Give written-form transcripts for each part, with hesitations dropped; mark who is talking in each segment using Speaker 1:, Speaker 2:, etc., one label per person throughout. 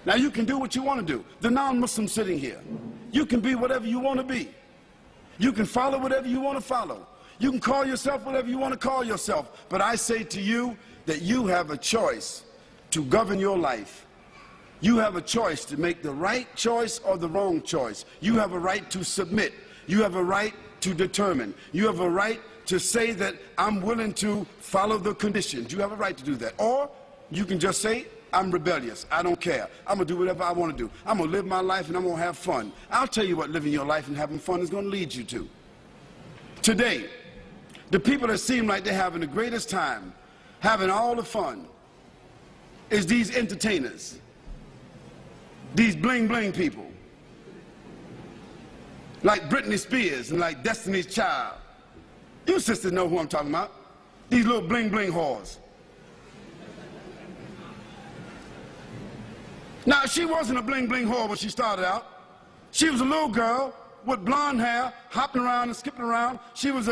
Speaker 1: Now you can do what you want to do. The non-Muslim sitting here, you can be whatever you want to be. You can follow whatever you want to follow. You can call yourself whatever you want to call yourself. But I say to you that you have a choice to govern your life. You have a choice to make the right choice or the wrong choice. You have a right to submit. You have a right to determine. You have a right to say that I'm willing to follow the conditions. You have a right to do that. Or you can just say, I'm rebellious. I don't care. I'm going to do whatever I want to do. I'm going to live my life and I'm going to have fun. I'll tell you what living your life and having fun is going to lead you to. Today, the people that seem like they're having the greatest time, having all the fun, is these entertainers, these bling-bling people, like Britney Spears and like Destiny's Child. You sisters know who I'm talking about. These little bling-bling whores. Now, she wasn't a bling-bling whore when she started out. She was a little girl with blonde hair, hopping around and skipping around. She was,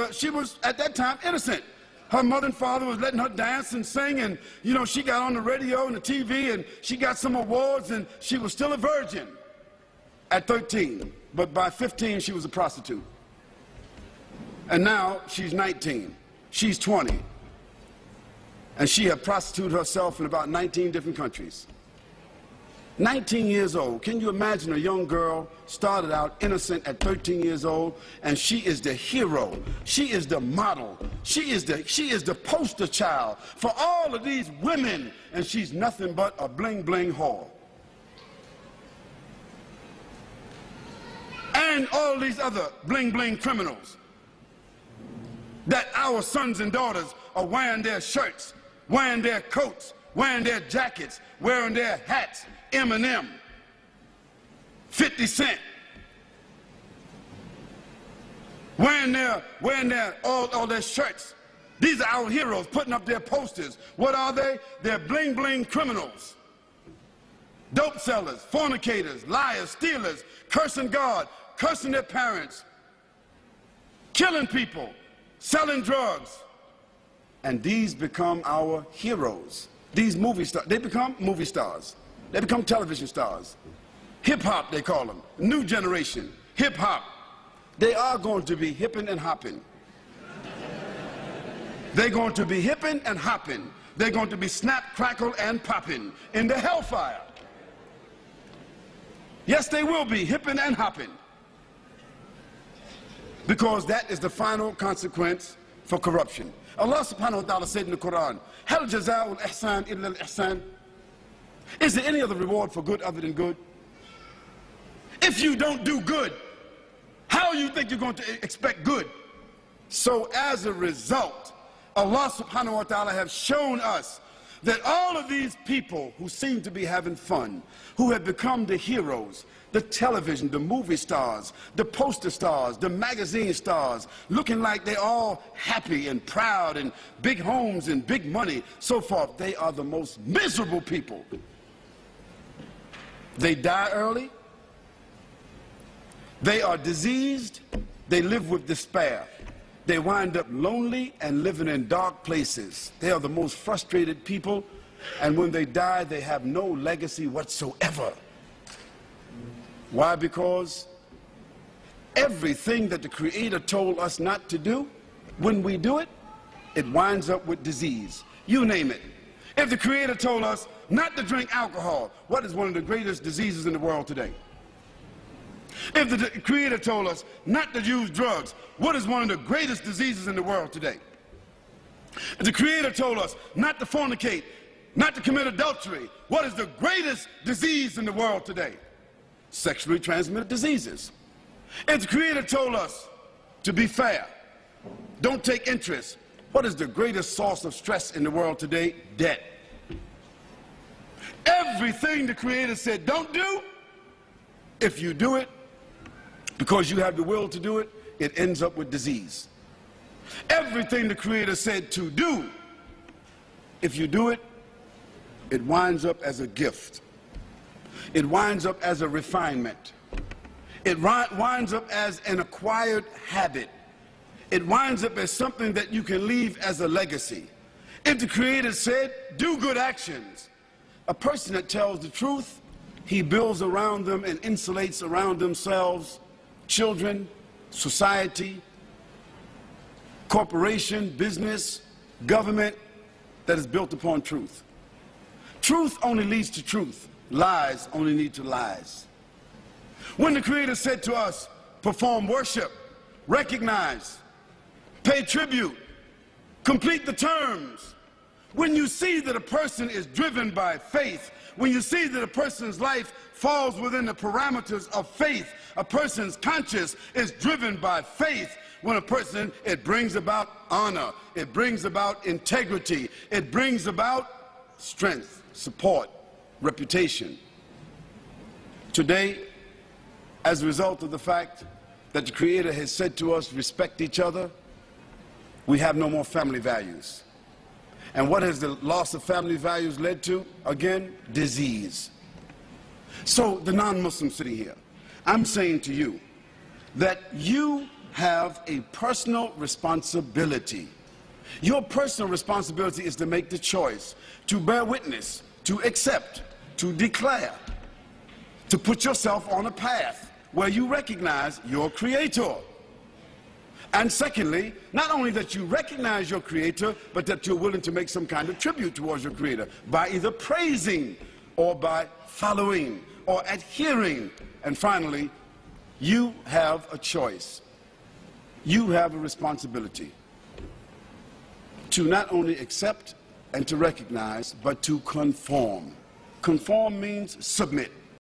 Speaker 1: at that time, innocent. Her mother and father was letting her dance and sing, and, you know, she got on the radio and the TV, and she got some awards, and she was still a virgin at 13. But by 15, she was a prostitute. And now, she's 19. She's 20. And she had prostituted herself in about 19 different countries. 19 years old. Can you imagine a young girl started out innocent at 13 years old, and she is the hero. She is the model. She is the poster child for all of these women, and she's nothing but a bling-bling whore. And all these other bling-bling criminals that our sons and daughters are wearing their shirts, wearing their coats, wearing their jackets, wearing their hats. Eminem, 50 Cent, wearing all their shirts. These are our heroes, putting up their posters. What are they? They're bling-bling criminals, dope sellers, fornicators, liars, stealers, cursing God, cursing their parents, killing people, selling drugs. And these become our heroes. These movie stars, they become movie stars. They become television stars. Hip-hop, they call them. New generation. Hip-hop. They are going to be hipping and hopping. They're going to be hipping and hopping. They're going to be snap, crackle, and popping in the hellfire. Yes, they will be hipping and hopping. Because that is the final consequence for corruption. Allah subhanahu wa ta'ala said in the Quran, Hal jaza'ul ihsan illa al-ihsan. Is there any other reward for good other than good? If you don't do good, how do you think you're going to expect good? So as a result, Allah subhanahu wa ta'ala has shown us that all of these people who seem to be having fun, who have become the heroes, the television, the movie stars, the poster stars, the magazine stars, looking like they're all happy and proud and big homes and big money, so forth, they are the most miserable people. They die early, they are diseased, they live with despair. They wind up lonely and living in dark places. They are the most frustrated people, and when they die, they have no legacy whatsoever. Why? Because everything that the Creator told us not to do, when we do it, it winds up with disease. You name it. If the Creator told us not to drink alcohol, what is one of the greatest diseases in the world today? If the Creator told us not to use drugs, what is one of the greatest diseases in the world today? If the Creator told us not to fornicate, not to commit adultery, what is the greatest disease in the world today? Sexually transmitted diseases. If the Creator told us to be fair, don't take interest, what is the greatest source of stress in the world today? Debt. Everything the Creator said don't do, if you do it because you have the will to do it, it ends up with disease. Everything the Creator said to do, if you do it, it winds up as a gift. It winds up as a refinement. It winds up as an acquired habit. It winds up as something that you can leave as a legacy. If the Creator said, do good actions, a person that tells the truth, He builds around them and insulates around themselves children, society, corporation, business, government that is built upon truth. Truth only leads to truth. Lies only lead to lies. When the Creator said to us, perform worship, recognize, pay tribute, complete the terms, when you see that a person is driven by faith, when you see that a person's life falls within the parameters of faith, a person's conscience is driven by faith, when a person, it brings about honor, it brings about integrity, it brings about strength, support, reputation. Today, as a result of the fact that the Creator has said to us, respect each other, we have no more family values. And what has the loss of family values led to? Again, disease. So the non-Muslim sitting here, I'm saying to you that you have a personal responsibility. Your personal responsibility is to make the choice, to bear witness, to accept, to declare, to put yourself on a path where you recognize your Creator. And secondly, not only that you recognize your Creator, but that you're willing to make some kind of tribute towards your Creator by either praising or by following or adhering. And finally, you have a choice. You have a responsibility to not only accept and to recognize, but to conform. Conform means submit.